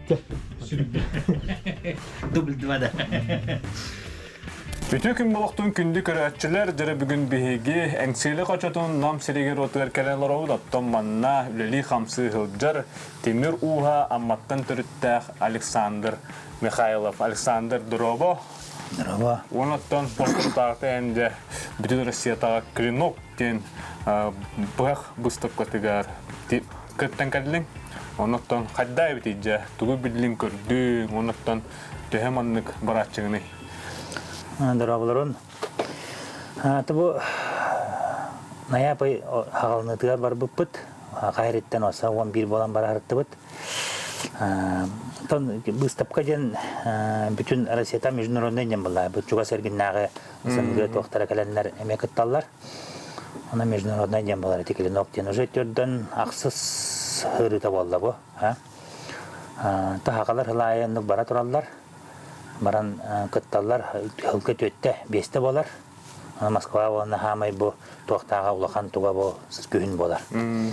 Сүрүккө. Дубль 2-да. Бүтү күн болуктун күндү көрөтчүлөр жара бүгүн биһиги эңсиле качатын нам сиригер отугар келелер оттон манна үлели хамсы хылжар Темир Уха амматтан төрүттәх Александр Михайлов, Александр Дробо. Дробо. Онаттан постартагы энде бүтүн Россиятага Клинок кен бах бустаккатыгар көттөн калдың. Онаттан хаддай битиже тугу билим көрдү. Онаттан төһөманнык барачыгыны. Дроболорун. Табу наяпай хагалнытыгар бар буппут. Кайреттен оса 11 болан барарыттыбыт. Тон быстапка ден бүтүн Россияда международный ден была. Бу чуга сергиннагы сымгы токтора календар эмекетталлар. Она международный ден болар тикели ноктен уже төрдөн аксыз хырыта болду бу, Тахакалар хылайыннык бара тураллар. Баран кытталлар хылкы төттө 5те болар. Москва болна хамай бу токтага улахан туга бу күн болар.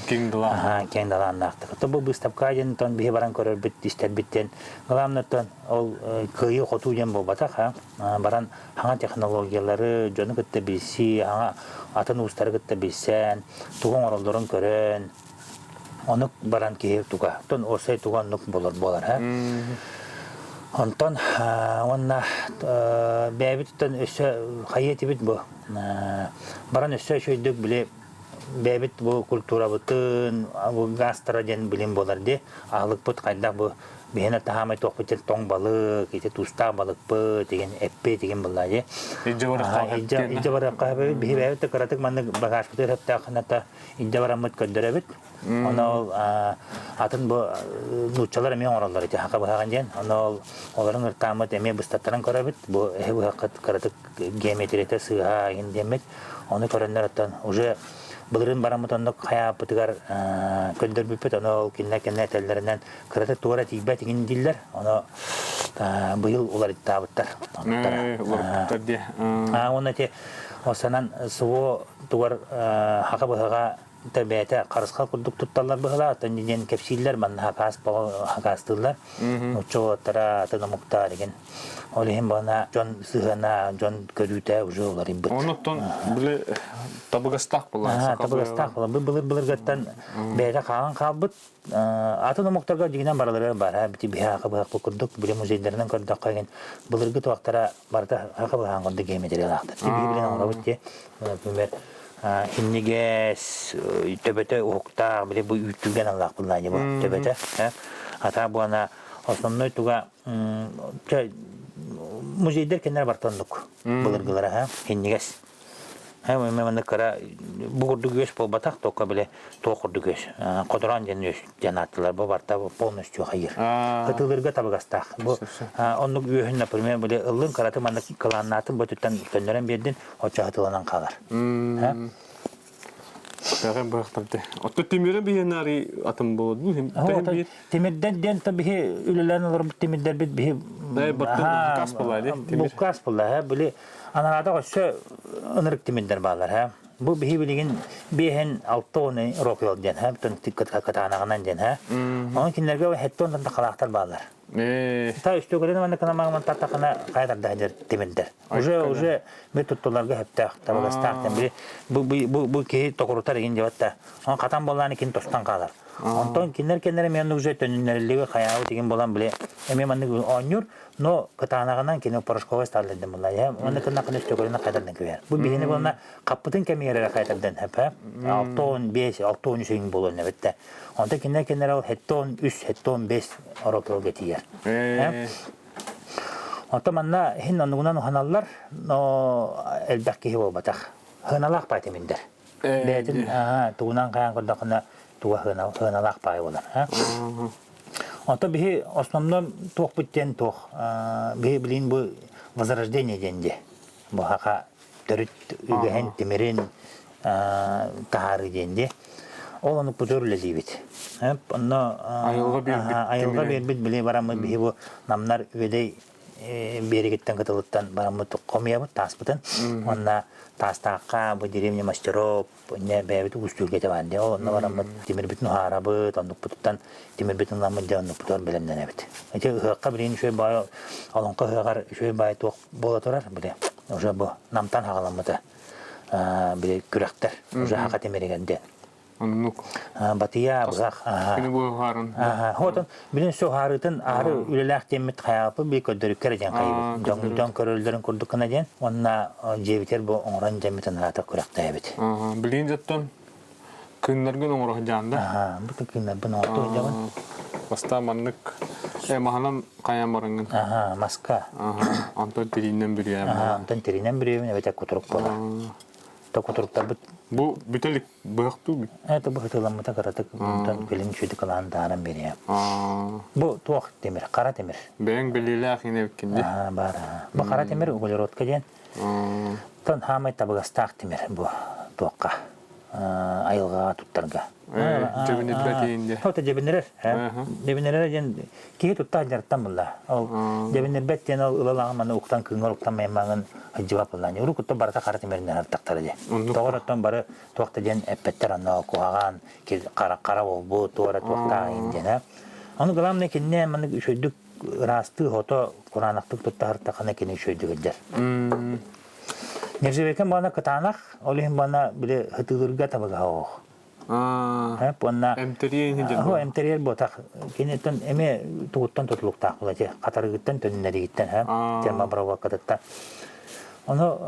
Кеңдала. Кеңдала нактык. То бу быстапка ден тон бихи баран көрөр бит истер биттен. Главнотон ол кыйы хоту ден бу батак, Баран хаңа технологиялары жону кытты билси, хаңа атын устары кытты билсен, туган оролдорун көрөн. Онук баран кеер туга. Тон осай туган нук болар, Онтон онна бәбиттен өсө хайети бит бу. Баран өсө шөйдүк биле бәбит бу культура бутын, бу гастроден билим болар де. Алык бут кайда бу бехне тахамай токпител тоң балык, ите туста балык бу деген эппе деген булла де. Иҗе бара кабы бихи бәбит каратык манны багаж бутер хәтта хната иҗе бара мут көндөрөбит. Аны атын бу нучалар мен ораллар ите хака баган ден. Аны оларын ыртамы эме бустаттаран көрөбит. Бу бу хакыт каратык геометрияда сыга индемет. Аны көрөннөр аттан уже Былырын барамытонлық қая пытығар көндір бүппет, оны кенне тәлдерінен кіраты туғара тейбәт еген дейлер, оны бұйыл олар иттабыттар. Оны те осанан суы туғар хақы бұғыға тәбәті қарысқал күрдік тұтталар бұғыла, атын ден кәпсейлер, манна хақастылар, ұчуғаттара атын ұмықта деген. Олеген бана жон сыгана, жон көрүтә уже олар имбит. Онуттан биле табыгастак була. Табыгастак була. Былыр гаттан бәйдә калган калбыт. Атын муктарга дигән баралары бар. Бити биһа кабак курдук, биле музейләрнән көрдүк кайган. Былыргы вакыттара барда хакабаган гында геометрия лакты. Били белән аңлап итте. Например, иннигес төбәтә укта, биле бу үтүгән алак була бу төбәтә. Ата бу ана основной туга музейдер кеннер бартондук былыргылара хеннигес. Мен кара бугурдугеш по батак тока биле токурдугеш. Кодоран ден жанаттылар бу барта полностью хайыр. Кытылырга табыгастак. Бу оннук үйөһүн, например, биле ылын караты мандык кыланатын бөтүттөн көндөрөн бердин очагытыланан калар. Бәгән бактырды. Отто Темирден биенари атым болду. Темирден ден табихи үлеләрне алар Темирден бит бихи. Кас була ди. Бу кас була, биле анарада өсө ынырык Темирдер балар, Бу бихи билеген бехен 6 оны рокел ден, Бутын тиккат катанагынан ден, Onun кинлерге хеттон да калактар балар. Та үстөгөрөн мана канамаган татакана кайдарда дер Темирдер. Уже методтоларга хепта табастактан бир бу ки токурутар ген жабатта. Он катан болганы кин тостан калар. Онтон кинлер мен уже төннерлеге каяу деген болан биле. Эме маны онюр, но катанаганан кини порошковый сталден булла. Оны кына кына үстөгөрөн кайдардан кебер. Бу бигене болна капытын кемиерге кайдардан хеп. 6-5, 6-10 сыйын болон небетте. Онда кинлер ал хеттон 3, хеттон 5 ороколга тиер. Онда манна хин анугунан ханаллар, но элбекки бу батак. Ханалак пайтеминдер. Бетин тугунан каян кодакына туга ханалак пай болар. Онда бихи основном тох биттен тох. Бихи билин бу возрождение денде. Бу хака төрүт үгөһен Темирин тахары денде. Ол аны көтөрүлө бит. Анна айылга бербит биле барамы бихи бу намнар үдей берегеттен кытылыттан барамыт комиябыт таспытын. Онна тастакка бу деревня мастеров не бәбит үстүргете банде. Онна барамыт темир бүтүн харабыт, ондук бутуттан темир бүтүн ламы жонук бутор белемден эбит. Эти хакка бирин шөй бай алонка хагар шөй бай ток бола турар биле. Уже бу намтан хагаламыты. Биле күрәктер. Уже хака темирегенде. Оннук. Батыя бузак. Кини бу харын. Хотон билен сө харытын ары үлеләк темит хаяпы бик өдөрү кереген кайбы. Жон көрөлдөрүн курдук кына ден. Онна жебитер бу оңран жемитен ата күрәктә эбит. Билин жаттан күннәргә оңрох жанда. Бу күннәр бу норты жабын. Баста маннык маханам каян барыңын. Маска. Антон тиринен бирия. Антон тиринен бирия эбет кутурук бола. Токутуруктар бит. Бу бителик быкту бит. Это бу хатыламыта каратык тан келин чөйдү калан даран берия. Бу туак темир, кара темир. Бең билиле ахине бикинде. Бара. Бу кара темир углеродка ден. Тан хамай табыгастак темир бу туакка. Айылга туттарга. Жебинет бетинде. Тота жебинер, жебинер ден ки тутта жартан булла. Ал жебинер беттен ал ылалаган уктан кыңгыр уктан маймагын жибап буллан. Урукутта барата кара темирден артактары де. Тогораттан бары туакта ден эппеттер аны куаган, кара болбу туара туакта индена. Аны главный кинне маны шөйдүк расты хото куранактык тутта артакана кини шөйдүк эдер. Нержебекен бана катанах, олихин бана биле хытылырга табыга ох. Понна эмтериен хиден. Эмтериер ботак. Кинетен эме тугуттан тотулуктак булачы. Катарыгыттан төннәригиттен, терма брава кататта. Оно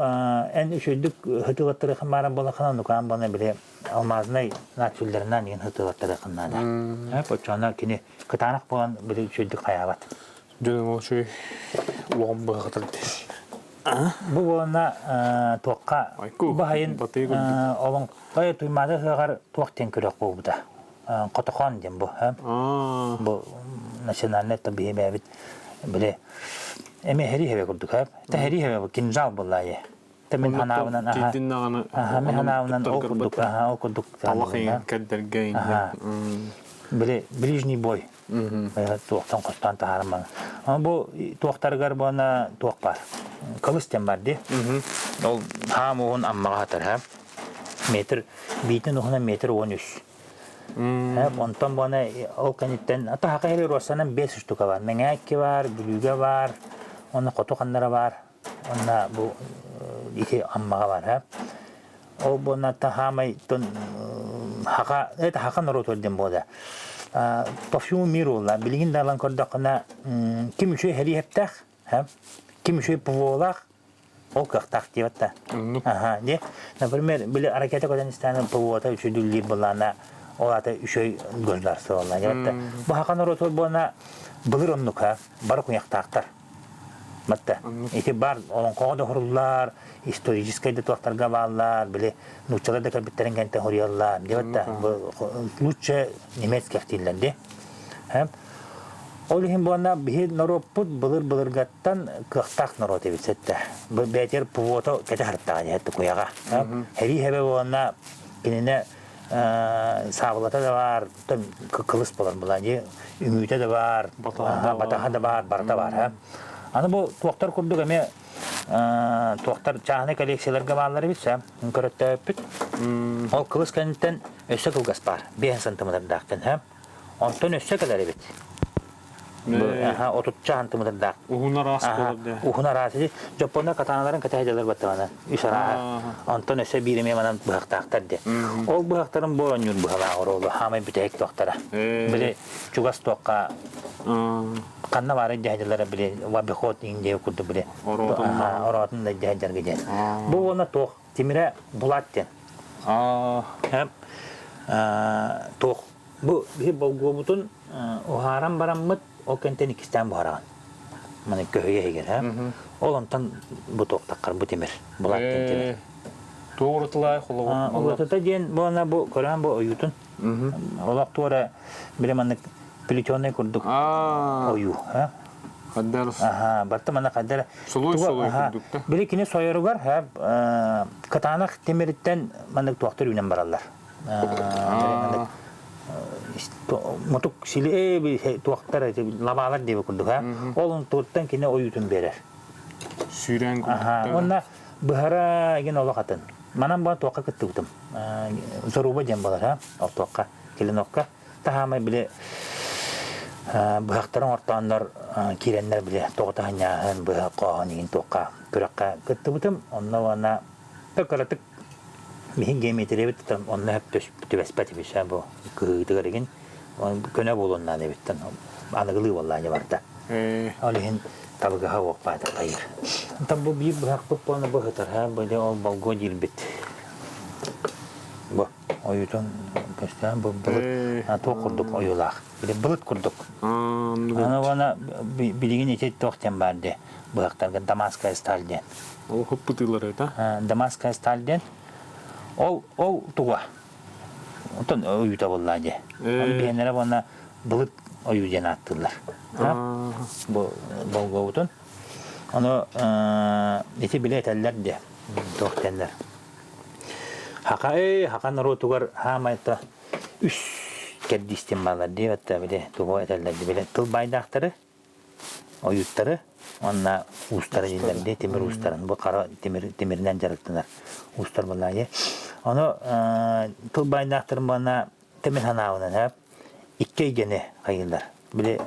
эн үшөйдүк хытылаттыры хмара балакан нукан бана биле алмазный начулларынан ен хытылаттыры хнада. Почана кини катанах болан биле үшөйдүк хаябат. Жөн ошой уам багатырды. Бу болана тоққа бахайын олон бай туймады хагар тоқтен көрөк болбуда. Котохон дем бу, бу национальный табиғи бәбит биле эме хери хебе курдук, та хери хебе кинжал буллайы. Та мен ханавынан мен ханавынан окурдук. Аллахын каддергейн. Биле ближний бой. Тоқтан костан таарман. Бу тоқтаргар бана тоқ бар. Кылыстен бар де. Ол хамуын аммаға хатыр, метр, бейтін ұғына метр 13. Онтан бана ол канеттен, ата хақа хелі росанан 5 штука бар. Мәңәкке бар, бүліге бар, оны қоту қандара бар, оны бұл екі аммаға бар. Ол бұны ата хамай хақа нұру төрден болды. Парфюм миру олар, білген дарлан көрдіқына кім үші хәли хептәқ, ким шөй пволах, ол кахтах деватта. Де, например, били аракета Казахстана пвота үшөдүлли булана, олата үшөй гөллар соолла деватта. Бу хакан ротол бона былыр оннука, бар куяктактар. Матта. Эти бар олон когода хуруллар, исторический детоктарга баллар, били нучаларда кабиттеренгенте хорияллар деватта. Лучше немецкий актиллерде. Олихин буана бихи нароппут былыр-былыргаттан кыхтак нарот эбитсетте. Бетер пувото кете хартага жетти куяга. Хери хебе буана кинине сабылата да бар, кылыс болар булан, үмүтө да бар, батаха да бар, барда бар. Аны бу туактар курдук эме туактар чахны коллекцияларга баалар битсе, көрөттө өппүт. Ол кылыс кенттен өсө кылгас бар, 5 сантиметрдактан, онтон өсө келер эбит. Отутча антымыдырдақ. Ухуна рас болады. Ухуна рас. Жапонда катаналарын катайдалар баттавана. Ишара. Антон өсө биреме манан бұғақтақтар де. Ол бұғақтарын борон юр бұғала оролу. Хамай бүтек тоқтара. Біле чугас тоққа қанна бары жайдалары біле вабихот индеу күрді біле. Оротын да жайдарғы ден. Бұл оны тоқ. Темире булаттен. Тоқ. Бұл болғобутын ухарам бараммыт о кентен икистен бараган. Маны көйе егер, Ол онтан бу тоқтаққар бу темир. Булат темир. Тоғыртылай құлығы. Олатыта ден бұна бу көрән бу оютын. Олақ туара білеманны плетеный күрдік ою. Қаддарыз. Барты мана қаддар. Сұлой күрдікті. Біле кені сойырығар, катанақ темиріттен маны тоқтыр үйнен баралар. мотук силе би туактар лабалар деп курдук ха. Олон туттан кине оютун берер. Сүйрен Онна быхара ген олакатын. Манан ба туакка кеттүктүм. Зоруба жем балар ха. Ал туакка келенокка тахамай биле быхактарын ортаандар киреннер биле тоготаһаняһын быхакка нигин туакка күрәккә кеттүктүм. Онна вана токаратык миһин геометрия биттен онна хеп төбәспәт биша бу кыйдыгырыгын көне болонна дебиттен аныгылы валлаһи барда. Алиһин табыга хавак бада кайыр. Табу бир быхак поппаны быхатар ха быде ол балго дилбит. Бу оютун кастан бу токурдук оюлах. Биде булут курдук. Ана вана билигин ите токтен барды. Быхактарга Дамаская сталден. Ол хоппутылар да? Дамаская сталден. Ол туга. Онтон оюта боллади. Бенере вана булут оюден аттылар. Бу болгоутун. Аны ите билетеллер де токтенлер. Хака наротугар хамайта үс кеддистен балар дебетте биле туга этеллер биле тыл байдактары оюттары онна устары дилерде темир устарын бу кара темирден жарыктылар. Устар балайы. Аны тыл байдактарын бана темир ханауынан хап икке гене кайылар. Биле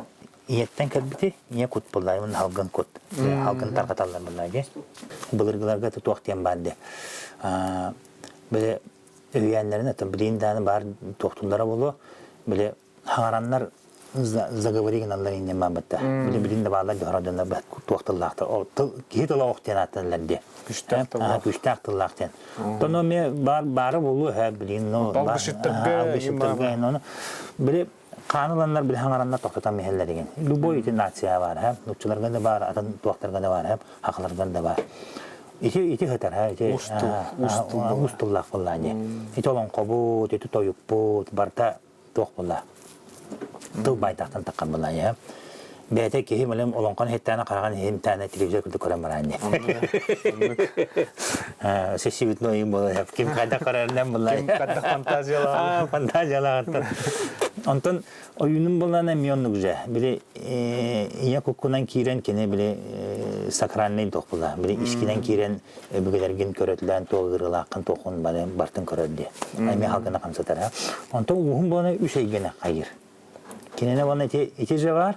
иеттен кәлбіті, ие кут болай, мұн халгын кут. Халгын тарқаталар болай, де. Бұлырғыларға туақтен барды. Біле өйәнлерін, білейін даны бар тоқтулары болу, біле хаңаранлар заговореген аллар инен бамбытта. Білейін де бағалар жоғырадынлар туақтыллақтыр. Кейт ола оқтен аттылар, де. Күшті ақтыллақтен. Тоны бары болу, білейін, алғышыттырға, біле Kanılanlar bir hangaranlar toktatan meheller igen. Любой ити нация var ha. Nukçularga da var, atan tuaklarga da var ha. Haklarga da var. İti hıtar ha. Ustullak vallahi. İti olan qobut, iti toyukput, barta tuak vallahi. Tıl baytaktan takkan vallahi ha. Bete ki himelim olan kan hittana qaragan him tane televizyon kudu koran var anne. Sesi bitno iyi bola hep kim kada qararlan vallahi. Kim kada fantaziyalar. Fantaziyalar. Ondan oyunun bulana milyonlu güzel. Biri ya kokunan kiren kene bile sakranlayın tokpula. Biri işkiden kiren bu kadar gün köretilen toğırıla akın tokun bana bartın köredi. Ayme halkına kamsatar ha. Ondan uhum bana üç ay gene kayır. Kenene bana itice var.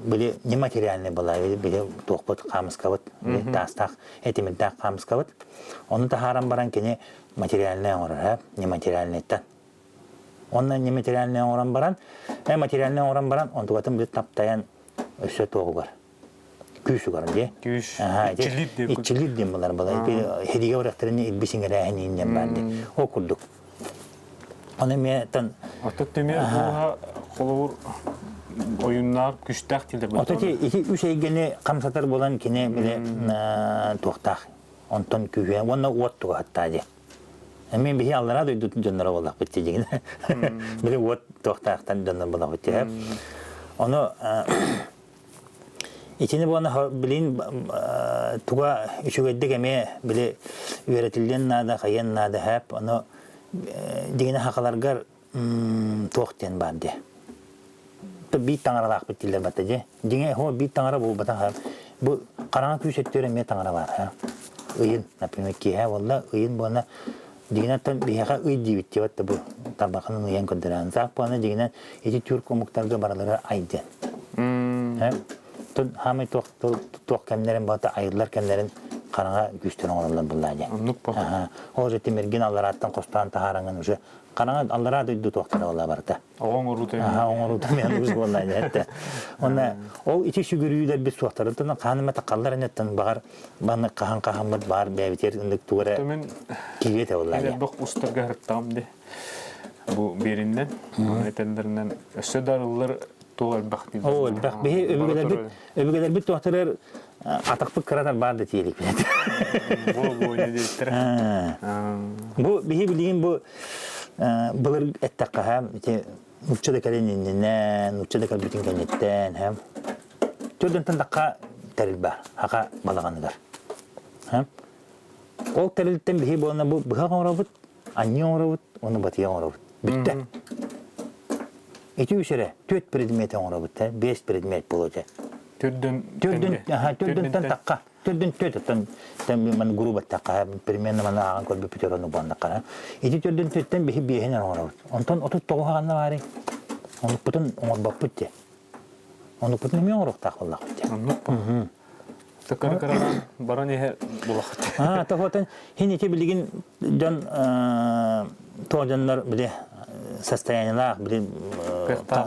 Bile ne materyalini bula. Bile tokput kamız kavat. Dastak etiminde kamız kavat. Onu da haram baran kene materyalini orar ha. Ne materyalini etten. Ondan ne materialine oran baran, materialine oran baran, on tuvatın bir taptayan öse toğu var. Küsü var diye. Küs. İçilit diyeyim bunlar bana. Hediye bıraktırını ilbisin gereken inden bende. O kurduk. Onu meyetten. Atat demeye buha kolur oyunlar küstak dilde. Atat iki üç ay gene kamsatar bolan kine bile toğtak. Ondan kühüye. Onunla uvattığı hatta diye. Men bihi allara duydu jönlara bolak bitjegin. Bile wot toqtaqtan jönnar bolak bitjeg. Onu içini bana bilin tuga üçügedde geme bile öğretilden nada kayan nada hep onu digine hakalargar toqten bardı. Bir tangaralaq bittiler bataje. Dine ho bir tangara bu bata bu qaranı küsettere me tangara var ha. Oyun например ki ha valla oyun bana Дигинаттан бияга үйди битти батта бу табакынын уян көндөрөн сакпаны дигинен эти түрк комуктарга баралары айды. Тон хамы ток кемнерин бата айырлар кемнерин караңа күчтөн оңорлар буллады. О жети мерген алар аттан костан тахараңын уже караңа алар айды токтор болла барта. Оңоруту. Оңоруту мен үз боллайды этте. Онда ол ичи шүгүрүйлөр бир суактардан каныма такаллар энеттен багар баны кахан бар бебитер үндүк тугара. Кигете боллайды. Бак устарга хырттам де. Бу беринден, этендеринен өсө дарылар тугал бакти. О, бак бе өбүгөлөр бит токтор атакпы кыратар барды тиелик билет. Бу не дейттер. Бу бихи билген бу Былыр әттәққа һәм, нұқчада кәленінен, нұқчада кәлбетін кәнеттен һәм. Төрден тандаққа тәріл бар, хақа балағанығар. Ол тәрілттен бігі болына бұға оңырабыд, анне оңырабыд, оны батыға оңырабыд. Бүтті. Эти үшере 4 предмет оңырабыт, 5 предмет болуды. Төрдөн таққа. Төрдөн мен группа таққа, примерно мен ағын көрбі петероны бандаққа. Эти төрдөн төттен бейі бейінен оңырабыт. Онтан отут тоғағанна бары. Онық бұтын оңыр баппыт де. Онық бұтын еме оңырық тақылақ де. Тәкәрі-кәрі баран еге болақыт. Тоғытын, хен ете білген жан тоғжанлар біле состояниялар, біле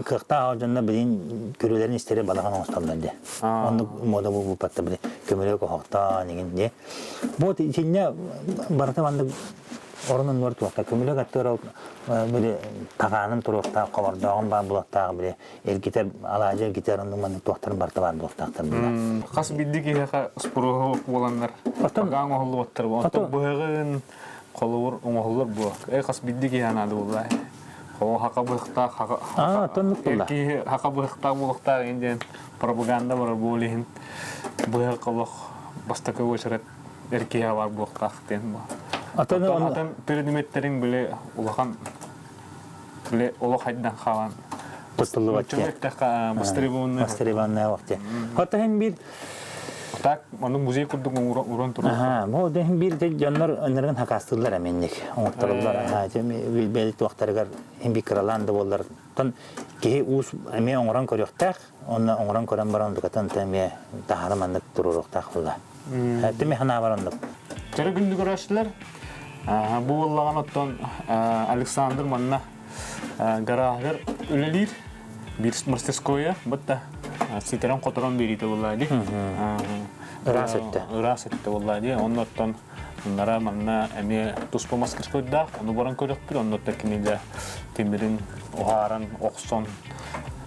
қиқта аужанлар білен көрелерін істері балаған оңысталды. Онық мода бұл патта біле көмірек оғықта неген де. Бұл сенне барыта бандық орынын бар туақта, көмілік аттыр біле тағанын тұруқта, қабардағын бар бұлақтағы біле елгетер, алажы елгетерінің маңын туақтарын барта бар бұлақтақтар біле. Қас білдік еға спұрығы боландар, тағаң оғылы баттыр бұл. Отты бұғығын қолуыр оңғылыр бұл. Қас білдік еға нады бұл. Ол хақа бұғықтақ, хақа бұғықтақ бұлықтақ енден пропаганда бар болейін. Бұғық қолық бастықы өшірет еркеге бар бұлықтақ ден бұл. Атын передметтерин биле улахан биле олох хайдан хаван. Пустылы ватте. Мастерибанная вакте. Хата hem bir так, аны музей курдук уран туру. Бу да hem bir de жаннар өнерген хакастылар эменник. Оңтарлар. Бел тоқтаргар hem bir краланды болдар. Тон ки ус эме оңран көрөктак, онна оңран көрөн баран дукатан теме тахарамандык туруруктак булла. Теме хана барандык. Тәрі күнді көрәшілер, бұл олаған оттан Александр манна гарағыр өлелер, бір мастерскоя, бұтта сетерен қотыран берейді олайды. Рас етті. Рас етті олайды. Оны оттан онлара манна әме тұспа мастерскойда, оны баран көрек бір, оны отта кенеде темірін, оғаран, оқсон,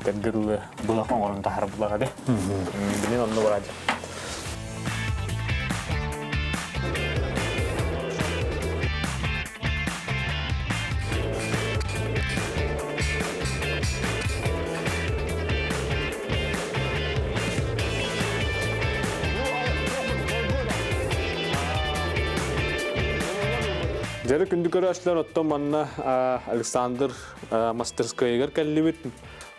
тәргірлі бұлақын орын тахар бұлағады. Білен оны барады. Жәрі күнді көрәшілер оттан манна Александр мастерскойгер кәлібет.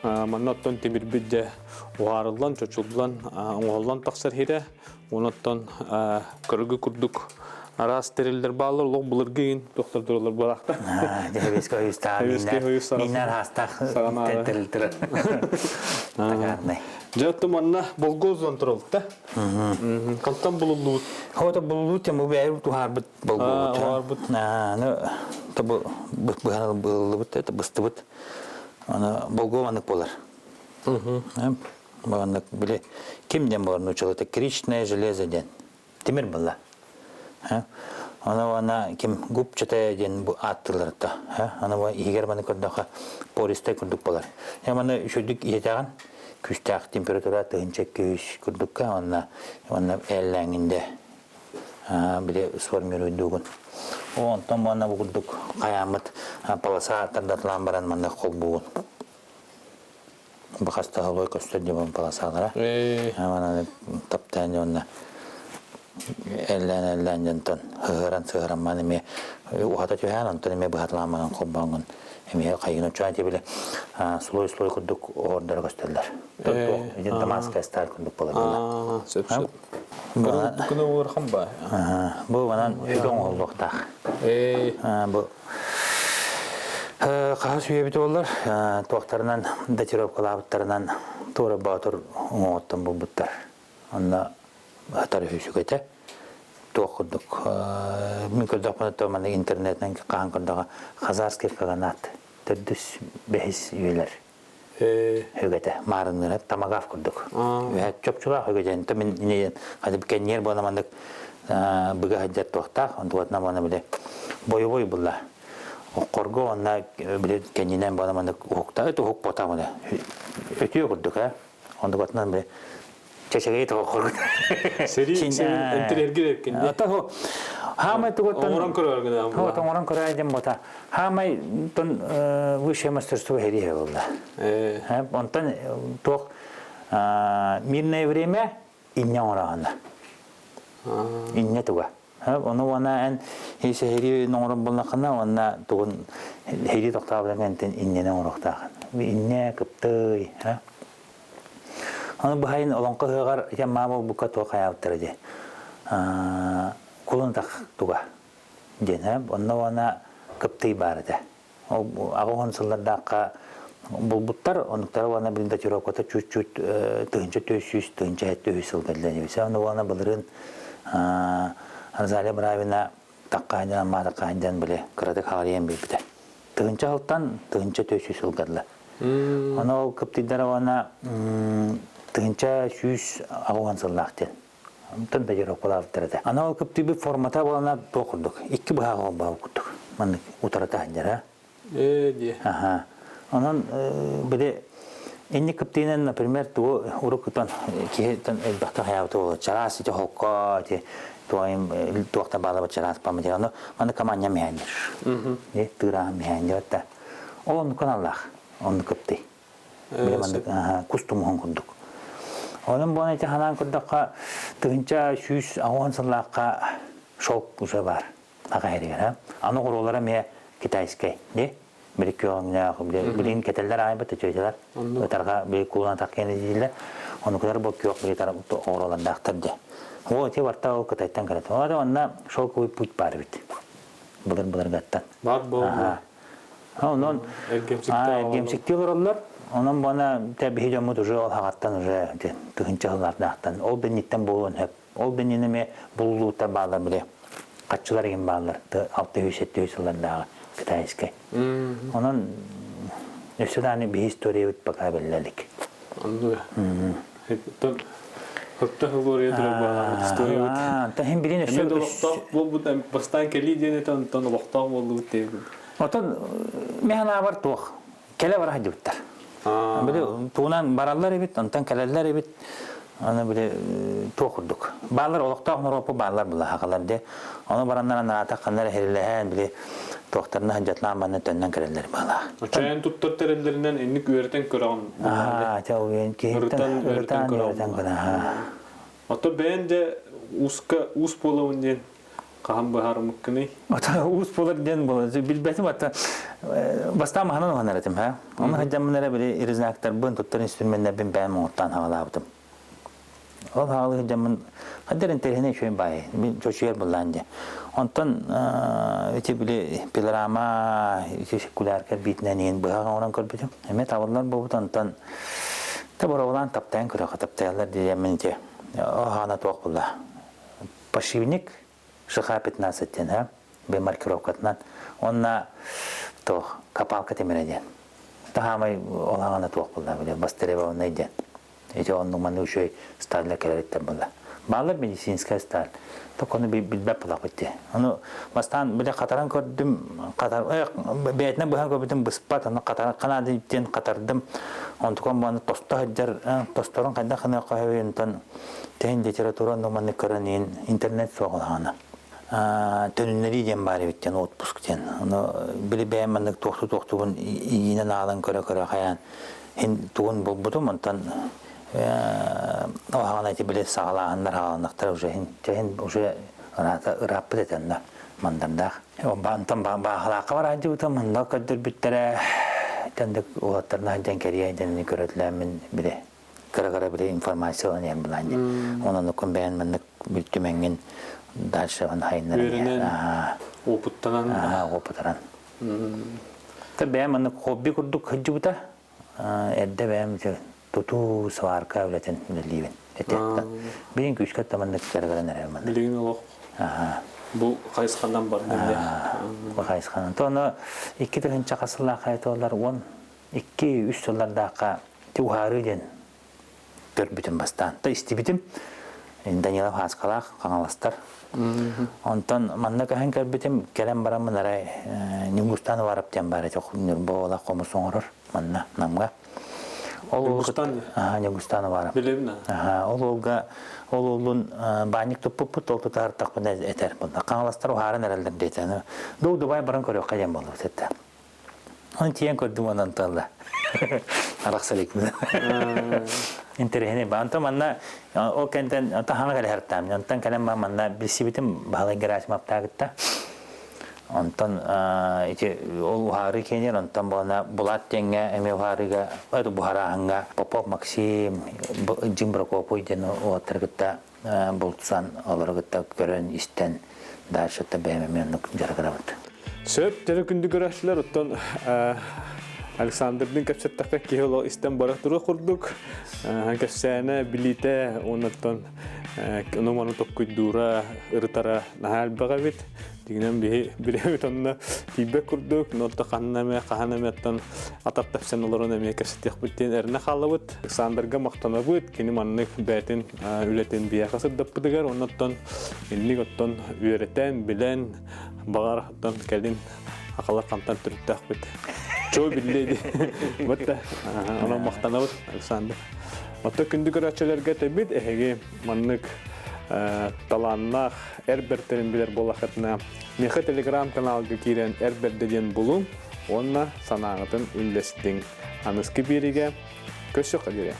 Манна оттан темір бітде оғарылан, чөчілділан, оңғылан тақсар хере. Оныттан көрігі күрдік арас терелдер балыр, лоқ бұлыр кейін тоқтар дұрылар барақта. Дәбеске ойыстағы минар хастақ тәттірілтірі. Тағарнай. Жәтті манна болғоздан тұрылды да? Қантан бұлылды бұд? Хота бұлылды тем бұл бәрі тұхар бұд болғыз. Бұғаныл бұлылды бұд, это бұсты бұд. Болғованық болар. Бұғанық біле кемден болар ұчыл? Это кричное железо ден. Темір бұлла. Она кем губчатая ден аттылар та. Она егер баны көрдіға пористай күрдік болар. Маны үшілдік етеген күстәк температура тыгынча көйіш күрдікка, онна әлләңінде біле сформируйдуғын. Онтан бана бұғырдық қаямыт полоса тардатылан баран манда қол бұғын. Бұқаста ғылой көстер дебін полосалара. Мана таптайын онна әллән жантан ғыран маны ме ұғата түйән, онтан ме бұғатылан маған қол бағын. Эме кайгын учан тебе слой курдук ордер көстөрлөр. Дамасская сталь курдук болот. Сөп. Күнү урхан ба. Бу манан үйдөн олдуктак. Бу кагаз үйөбүт болор. Токтарынан датировкалабыттарынан туура батыр оңоттон булбуттар. Анда тарифи шүкете. Тоқырдық. Мен көрдік мұны интернеттен қаған көрдіға Хазарский қағанат. Түрдіс бәйіз үйелер. Үгеті. Марынлары тамағaf көрдік. Чөпчіға үгетен. Мен қадып кәнер болна мандық бұға хаджар тоқтақ. Онтуғатына болна біле бой-бой бұлла. Қорғы онна біле кәненен болна мандық ұқта. Өті ұқ бота бұлы. Өтіе көрдік. Онтуғатына біле чашаgai itu kok. Seri entererger kende. Atau hamai tu kotan. Orang Korea kan. Oh, orang Korea jam bota. Hamai ton wishe мастерство heri hai bolla. Ontan tok мирное время иння ораганда. Иння туга. Оны ан хисе хери норм болнакана, онна тугун хери токтабылган тен инненен орактаган. инне кыптой, аны бахайын олонқы хыгар итен мамыл бука тоқа яптыр де. Кулын так туга. Ден, онна вана кыптой бар де. Агон сыллардаққа булбуттар, онуктар вана билинда тирокота чуть-чуть тыгынча төсүс, тыгынча төсүс сылгадылар. Вана вана былырын Арзалия Бравина таққайдан, матаққайдан біле, қырадық хағариян білбіді. Тыгынча хылттан, тыгынча төсүс сылгадылар. Оны ол кыптыйдары вана тыгынча сүйіс ағуан сыллақтен. Тын да жер оқылавыптырады. Ана ол кыптыйбі формата болана тоқырдық. Икки бұғаға бағу күттік. Маны ұтарата ханжара. Онан біле, энни кыптыйнан, например, туы ұрықытан кейтен әлбақта қаяуты олы. Чарас ете хоққа, туақта бағлаба чарас памы де. Маны каманья мейандыр. Тыраға мейандыр. Ол оны күн Аллах, оны кыптый. Кустумуын күндік. Onun bu neyse hanan kurdakka tığınca süs ağın sırlaqqa şok uca var. Ağayri gara. Anı kurulara me Kitayskay. Ne? Bir köyüne bilin keteller ayıbıtı çözüler. Ötarga bir kullanan takkeni değiller. Onu kadar bu köyük bir taraf oğralan dağıtırdı. O eti varta o Kitay'tan karıtı. O da onunla şok uy put var bit. Bulur gattan. Var bu. Onun ergemsikti olurlar. Onun bana tabi hicamut ucu ol haqattan ucu tığınca hılardağıttan. Ol benitten bulun hep. Ol benninime bululuğuta bağlar bile. Kaççılar gen bağlar. 600-700 yıllardağı Kitayskay. Onun üstüden bir historiya bit baka belirlik. Anladım. Hatta hıvırıya durup bağlar. Historiya bit. Hem bilin üstü. Bu bastan keli diyene tanı vaxtaq oldu bit. Otan mehana var tuğ. Kele var hacı bittar. Böyle tuğunan barallar ebit, ondan keleller ebit. Onu böyle toğurduk. Bağlar olukta onlar opu bağlar bula haqalar de. Onu baranlara narata kanları herillehen bile toğtarına hacatlanmanı tönden keleller bağlar. Çayan tuttar terellerinden enlik öğreten kıran. Çavuyen ki öğreten kıran. Ata ben de us bolavun den kaham bahar mıkkını. Ata us bolar den bolar. Bilbetim ata bastam hanan hanaratim ha. Onu hacamlara böyle irizaktar bun tuttar instrümenler ben muhtan havalavdım. O havalı hacamın hadirin terhine şöyle bay. Bir çocuğu bulandı. Ondan iti bile pilarama sekuler kar bitnenin bahağı oran kalbim. Hemen tavırlar bu ondan tabi olan taptayan kıra taptayanlar diyemenince. O hana toqbulla. Пашивник шыха 15 ha. Be markirovkatnan. Onna to kapalka temireden. Tahamay olağana toqbulla bile basтерева onayden. Ece onun manı şey stalla keleritten bulla. Bağlar medisinska stal. Так onu bilbep bulaqıttı. Onu bastan bile qataran gördüm. Qatar beyetne buhan gördüm bıspat onu qatar qanadiden qatardım. Ondan bana tosta hajar tostorun qanda qana qahventan tehin literatураны manı karanin internet soğulağına. Tönünleri den bari bitten otpuskten. Onu bile beğenmedik toxtu yine alan köre qayan. Hin tuğun bulbudum ondan o hağanaydı bile sağlağınlar hağanlıqtar уже ırapı detenler mandandaq. Ondan bağlaqa var hacı utam manda kadir bittere tendik oğatlarına haccan keriye edenini göretilemin bile kara bile informasyon yan bulandı. Onun okun beğenmenlik biltümengin dalşı van hayınları. Verinen oputanan. Oputanan. Tabi beğenmenlik hobi kurduk hacı uta erde beğenmenlik tutu savar kavletin billiğin. Benim güç katlamanlık kara nereye Bilgin olur. Bu kayıskandan var değil mi? Bu kayıskandan. Onu 2 tığınca kasırlar kayıtlarlar 2-3 yıllarda tuharı den görbütüm bastan. Da istibitim. Daniela Haskalak kanalastar. Ondan manna kahan görbütüm kelem baramın aray Ningustan varıp den bari çok nurbola komusun olur manna namga. Ningustan varıp. Bileyim ne? Olun banyak topuk oldu tartak bana eter bunda. Kanalastar o haran herhalde deyten. Doğu Dubai baran koruyor kayam bolu sette. Onu tiyen gördüm ondan talla. Araksalik mi? İnterhine banta manna o kenten tahana kale hertam. Yantan kalem manna bilsi bitim bahalı garaj mapta gitti. Онтон ити ол ухары кенер онтон бана булат теңге эме ухарыга это бухараңга Попов Максим Джимбракопой ден отыргытта болтсан оларгытта көрөн истен дашыта бемемен жаргарабыт. Сөп тере күндү көрәшләр оттон Александрдын капсаттакка киһол истен барактыры курдук. Капсаны билите оннан ономаны токкуйдура ыртара нахал багабит. Дигнен билебит онна тибе курдук, нотта ханнаме каханаметтан атаптапсан олорона ме капсаттак биттен эрне халыбыт. Александрга мактанабыт, кини маннык бәтин үлетен биякасы даппыдыгар, оннан илник оттон үйрәтен билен багараттан келин акалар кантан түрттәк бит. Чо билледи. Вот она мактанабыт Александр. Отто күндү көрәчеләргә тәбит эһеге маннык таланнах әрбертерин билер болахатна меха телеграм каналга кирен әрберден булу онна санагытын үллестин аныскы бириге көсө кадире